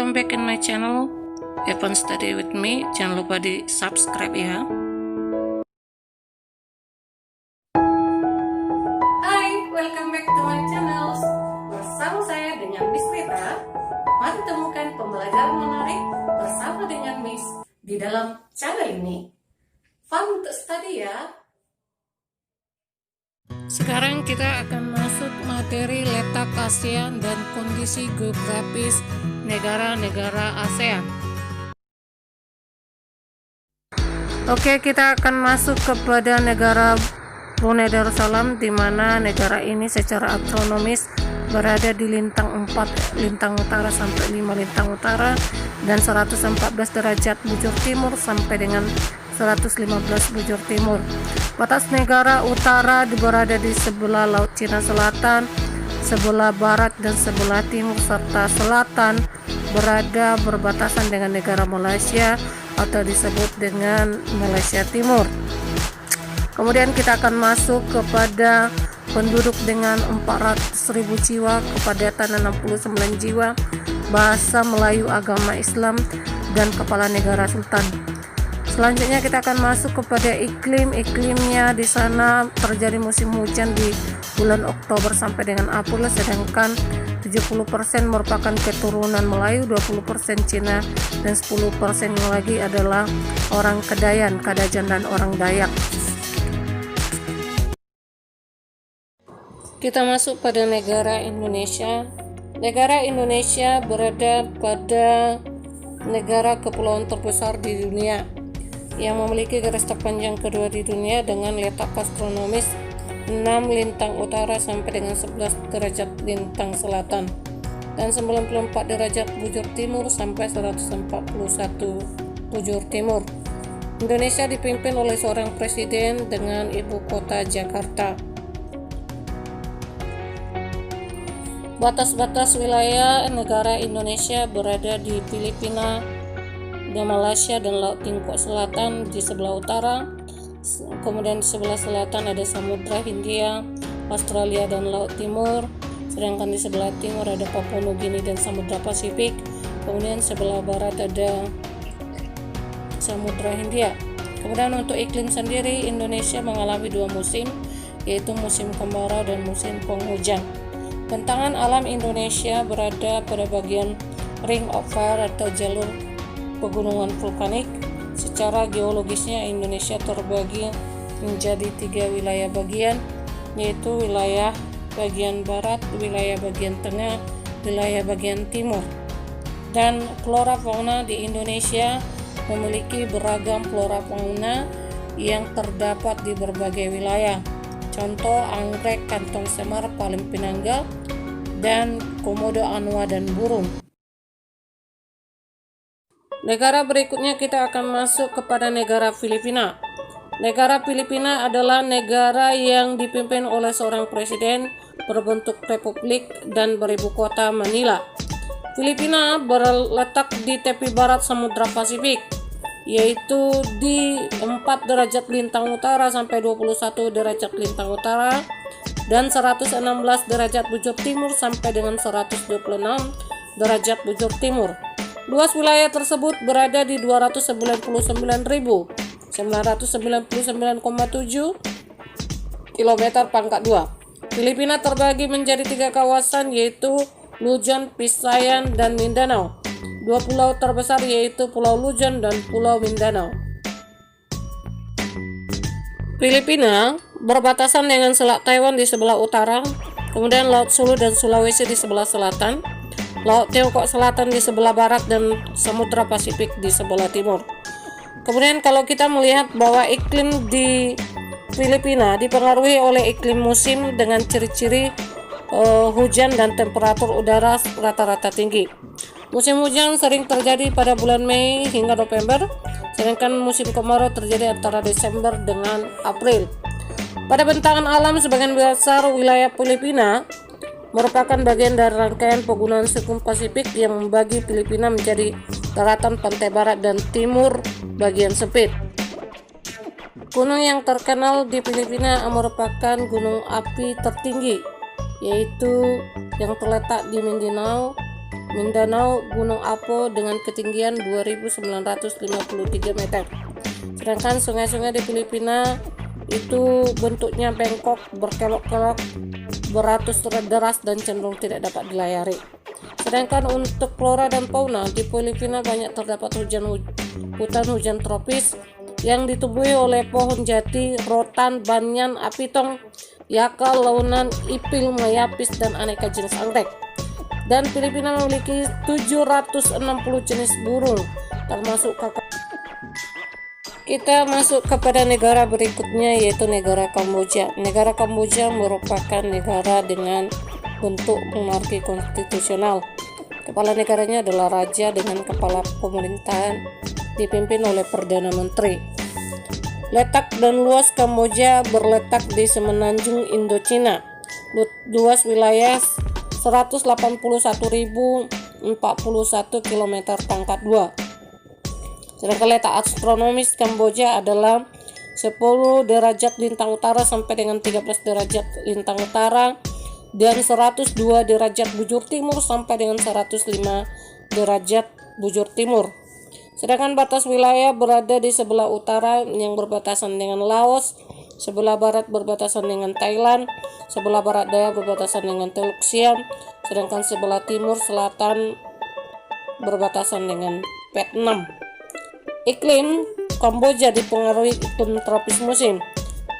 welcome back in my channel Evan Study with me. Jangan lupa di subscribe ya. Hai, welcome back to my channel. Bersama saya dengan Miss Rita. Mari temukan pembelajaran menarik bersama dengan Miss di dalam channel ini. Fun untuk study ya. Sekarang kita akan masuk materi letak ASEAN dan kondisi geografis negara-negara ASEAN. Oke, kita akan masuk kepada negara Brunei Darussalam, di mana negara ini secara astronomis berada di lintang 4 lintang utara sampai 5 lintang utara dan 114 derajat bujur timur sampai dengan 115 bujur timur. Batas negara utara berada di sebelah Laut Cina Selatan, sebelah barat dan sebelah timur, serta selatan berada berbatasan dengan negara Malaysia atau disebut dengan Malaysia Timur. Kemudian kita akan masuk kepada penduduk dengan 400.000 jiwa, kepadatan 69 jiwa, bahasa Melayu, agama Islam, dan kepala negara Sultan. Selanjutnya kita akan masuk kepada iklimnya. Di sana terjadi musim hujan di bulan Oktober sampai dengan April, sedangkan 70% merupakan keturunan Melayu, 20% Cina, dan 10% yang lagi adalah orang Kedayan, Kadajan, dan orang Dayak. Kita masuk pada negara Indonesia. Negara Indonesia berada pada negara kepulauan terbesar di dunia yang memiliki garis terpanjang kedua di dunia dengan letak astronomis 6 lintang utara sampai dengan 11 derajat lintang selatan dan 94 derajat bujur timur sampai 141 bujur timur. Indonesia dipimpin oleh seorang presiden dengan ibu kota Jakarta. Batas-batas wilayah negara Indonesia berada di Filipina, di Malaysia, dan Laut Tiongkok Selatan di sebelah utara. Kemudian di sebelah selatan ada Samudra Hindia, Australia, dan Laut Timur. Sedangkan di sebelah timur ada Papua Nugini dan Samudra Pasifik. Kemudian sebelah barat ada Samudra Hindia. Kemudian untuk iklim sendiri, Indonesia mengalami dua musim, yaitu musim kemarau dan musim penghujan. Bentangan alam Indonesia berada pada bagian Ring of Fire atau jalur pegunungan vulkanik. Secara geologisnya Indonesia terbagi menjadi 3 wilayah bagian, yaitu wilayah bagian barat, wilayah bagian tengah, wilayah bagian timur. Dan flora fauna di Indonesia memiliki beragam flora fauna yang terdapat di berbagai wilayah. Contoh anggrek, kantong semar, palem pinangga, dan komodo anua dan burung. Negara berikutnya kita akan masuk kepada negara Filipina. Negara Filipina adalah negara yang dipimpin oleh seorang presiden berbentuk republik dan beribu kota Manila. Filipina berletak di tepi barat Samudra Pasifik, yaitu di 4 derajat lintang utara sampai 21 derajat lintang utara dan 116 derajat bujur timur sampai dengan 126 derajat bujur timur. Luas wilayah tersebut berada di 299.999,7 km pangkat 2. Filipina terbagi menjadi 3 kawasan, yaitu Luzon, Visayan, dan Mindanao. 2 pulau terbesar yaitu Pulau Luzon dan Pulau Mindanao. Filipina berbatasan dengan Selat Taiwan di sebelah utara, kemudian Laut Sulu dan Sulawesi di sebelah selatan, Laut Tiongkok Selatan di sebelah barat, dan Samudra Pasifik di sebelah timur. Kemudian kalau kita melihat bahwa iklim di Filipina dipengaruhi oleh iklim musim dengan ciri-ciri hujan dan temperatur udara rata-rata tinggi. Musim hujan sering terjadi pada bulan Mei hingga November, sedangkan musim kemarau terjadi antara Desember dengan April. Pada bentangan alam, sebagian besar wilayah Filipina merupakan bagian dari rangkaian pegunungan Sekun Pasifik yang membagi Filipina menjadi daratan pantai barat dan timur bagian sempit. Gunung yang terkenal di Filipina merupakan gunung api tertinggi, yaitu yang terletak di Mindanao, Mindanao Gunung Apo dengan ketinggian 2.953 meter. Sedangkan sungai-sungai di Filipina itu bentuknya bengkok, berkelok-kelok, beratus deras dan cenderung tidak dapat dilayari. Sedangkan untuk flora dan fauna di Filipina banyak terdapat hutan hujan tropis yang ditumbuhi oleh pohon jati, rotan, banyan, apitong, yakal, launan, ipil, mayapis, dan aneka jenis anggrek. Dan Filipina memiliki 760 jenis burung, termasuk kakak. Kita masuk kepada negara berikutnya, yaitu negara Kamboja. Negara Kamboja merupakan negara dengan bentuk monarki konstitusional. Kepala negaranya adalah raja dengan kepala pemerintahan dipimpin oleh Perdana Menteri. Letak dan luas Kamboja berletak di semenanjung Indochina. Luas wilayah 181.041 km pangkat 2. Sedangkan letak astronomis Kamboja adalah 10 derajat lintang utara sampai dengan 13 derajat lintang utara dan 102 derajat bujur timur sampai dengan 105 derajat bujur timur. Sedangkan batas wilayah berada di sebelah utara yang berbatasan dengan Laos, sebelah barat berbatasan dengan Thailand, sebelah barat daya berbatasan dengan Teluk Siam, sedangkan sebelah timur selatan berbatasan dengan Vietnam. Iklim Kamboja dipengaruhi iklim tropis musim.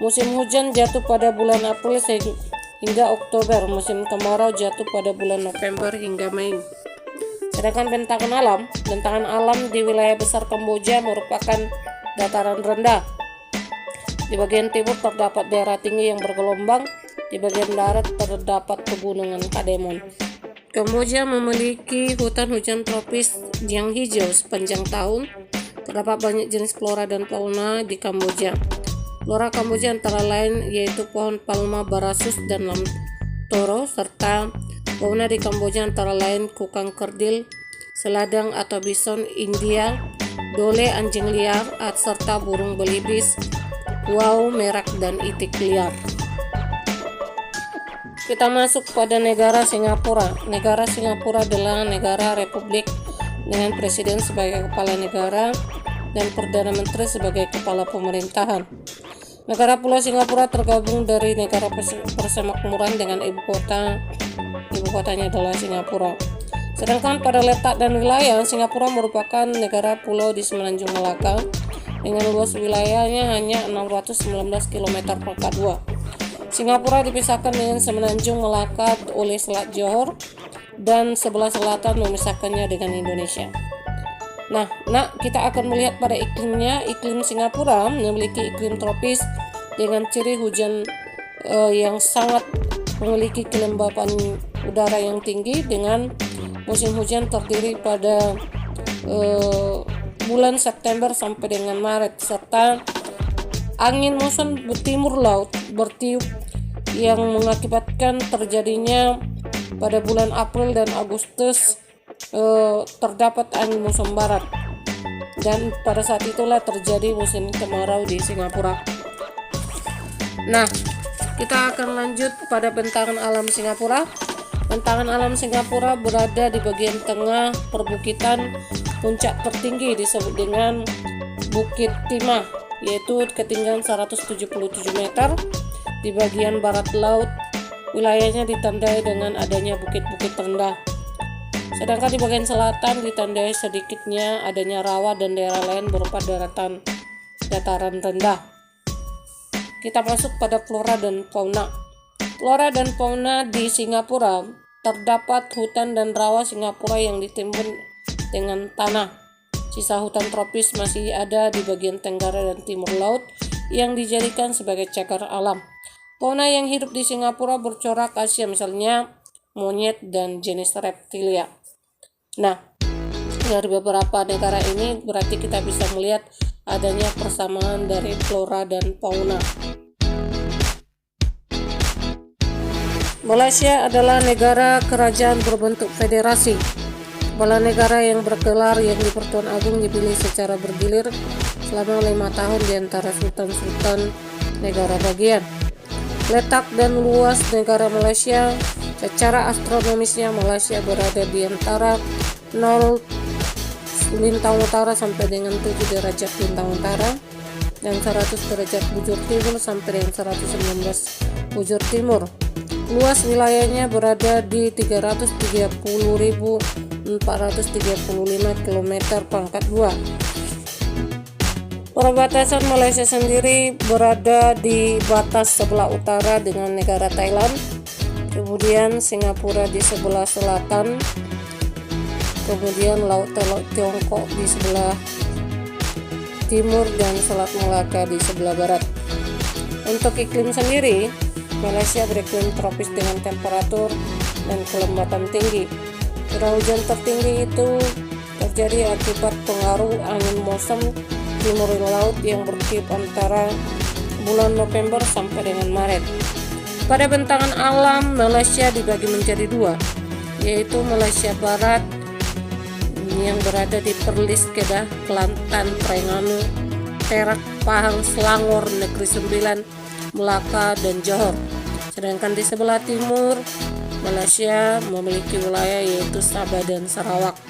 Musim hujan jatuh pada bulan April hingga Oktober, musim kemarau jatuh pada bulan November hingga Mei. Sedangkan bentangan alam di wilayah besar Kamboja merupakan dataran rendah. Di bagian timur terdapat daerah tinggi yang bergelombang, di bagian barat terdapat pegunungan Kademon. Kamboja memiliki hutan hujan tropis yang hijau sepanjang tahun. Terdapat banyak jenis flora dan fauna di Kamboja. Flora Kamboja antara lain yaitu pohon palma barasus dan lam toro, serta fauna di Kamboja antara lain kukang kerdil, seladang atau bison India, dole anjing liar, serta burung belibis, wow, merak, dan itik liar. Kita masuk pada negara Singapura. Negara Singapura adalah negara republik dengan presiden sebagai kepala negara dan Perdana Menteri sebagai kepala pemerintahan. Negara Pulau Singapura tergabung dari negara persemakmuran dengan ibu kotanya adalah Singapura. Sedangkan pada letak dan wilayah, Singapura merupakan negara pulau di semenanjung Malaka dengan luas wilayahnya hanya 619 km pangkat 2. Singapura dipisahkan dengan semenanjung Malaka oleh Selat Johor dan sebelah selatan memisahkannya dengan Indonesia. Nah, kita akan melihat pada iklimnya. Iklim Singapura memiliki iklim tropis dengan ciri hujan yang sangat memiliki kelembapan udara yang tinggi dengan musim hujan terdiri pada bulan September sampai dengan Maret, serta angin muson timur laut bertiup yang mengakibatkan terjadinya pada bulan April dan Agustus terdapat angin muson barat, dan pada saat itulah terjadi musim kemarau di Singapura. Nah, kita akan lanjut pada bentangan alam Singapura. Bentangan alam Singapura berada di bagian tengah perbukitan. Puncak tertinggi disebut dengan Bukit Timah, yaitu ketinggian 177 meter. Di bagian barat laut, wilayahnya ditandai dengan adanya bukit-bukit rendah. Sedangkan di bagian selatan ditandai sedikitnya adanya rawa dan daerah lain berupa dataran rendah. Kita masuk pada flora dan fauna. Flora dan fauna di Singapura terdapat hutan dan rawa Singapura yang ditimbun dengan tanah. Sisa hutan tropis masih ada di bagian tenggara dan timur laut yang dijadikan sebagai cagar alam. Fauna yang hidup di Singapura bercorak Asia, misalnya monyet dan jenis reptilia. Nah, dari beberapa negara ini berarti kita bisa melihat adanya persamaan dari flora dan fauna. Malaysia adalah negara kerajaan berbentuk federasi. Kepala negara yang bergelar Yang di-Pertuan Agung dipilih secara bergilir selama 5 tahun di antara sultan-sultan negara bagian. Letak dan luas negara Malaysia Secara astronomisnya Malaysia berada di antara 0 lintang utara sampai dengan 7 derajat lintang utara dan 100 derajat bujur timur sampai dengan 119 bujur timur. Luas wilayahnya berada di 330.435 km pangkat 2. Perbatasan Malaysia sendiri berada di batas sebelah utara dengan negara Thailand, kemudian Singapura di sebelah selatan, kemudian Laut Teluk Tiongkok di sebelah timur dan Selat Malaka di sebelah barat. Untuk iklim sendiri, Malaysia beriklim tropis dengan temperatur dan kelembatan tinggi. Curah hujan tertinggi itu terjadi akibat pengaruh angin muson timur laut yang bertiup antara bulan November sampai dengan Maret. Pada bentangan alam, Malaysia dibagi menjadi dua, yaitu Malaysia Barat yang berada di Perlis, Kedah, Kelantan, Terengganu, Perak, Pahang, Selangor, Negeri Sembilan, Melaka, dan Johor. Sedangkan di sebelah timur, Malaysia memiliki wilayah yaitu Sabah dan Sarawak.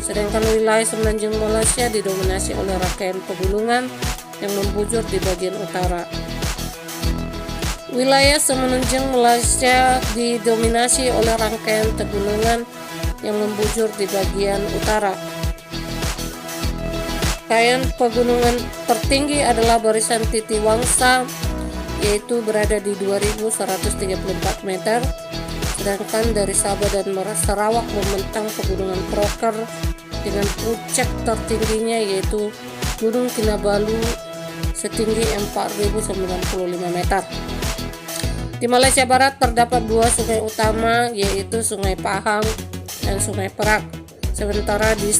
Sedangkan wilayah semenanjung Malaysia didominasi oleh rangkaian pegunungan yang membujur di bagian utara. Wilayah semenanjung Malaysia didominasi oleh rangkaian pegunungan yang membujur di bagian utara. Rangkaian pegunungan tertinggi adalah barisan Titi Wangsa, yaitu berada di 2134 meter, sedangkan dari Sabah dan Sarawak membentang pegunungan Crocker dengan puncak tertingginya yaitu Gunung Kinabalu setinggi 4095 meter. Di Malaysia Barat terdapat dua sungai utama, yaitu Sungai Pahang dan Sungai Perak, sementara di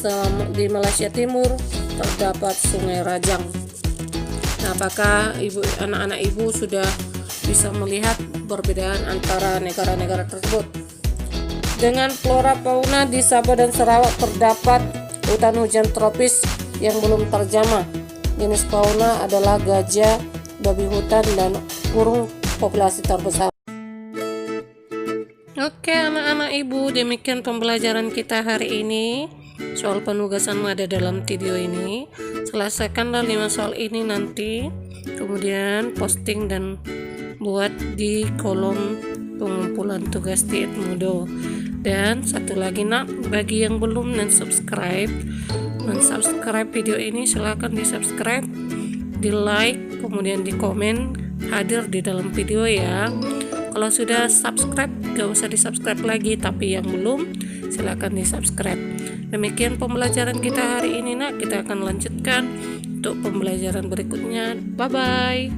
Malaysia Timur terdapat Sungai Rajang. Nah, apakah anak-anak ibu sudah bisa melihat perbedaan antara negara-negara tersebut? Dengan flora fauna di Sabah dan Sarawak terdapat hutan hujan tropis yang belum terjamah. Jenis fauna adalah gajah, babi hutan, dan burung populasi terbesar. Oke anak-anak ibu, demikian pembelajaran kita hari ini. Soal penugasan ada dalam video ini. Selesaikanlah 5 soal ini nanti, kemudian posting dan buat di kolom pengumpulan tugas di Edmodo. Dan satu lagi nak, bagi yang belum subscribe video ini, silahkan di subscribe, di like, kemudian di komen hadir di dalam video ya. Kalau sudah subscribe gak usah di subscribe lagi, tapi yang belum silahkan di subscribe. Demikian pembelajaran kita hari ini nak, kita akan lanjutkan untuk pembelajaran berikutnya. Bye bye.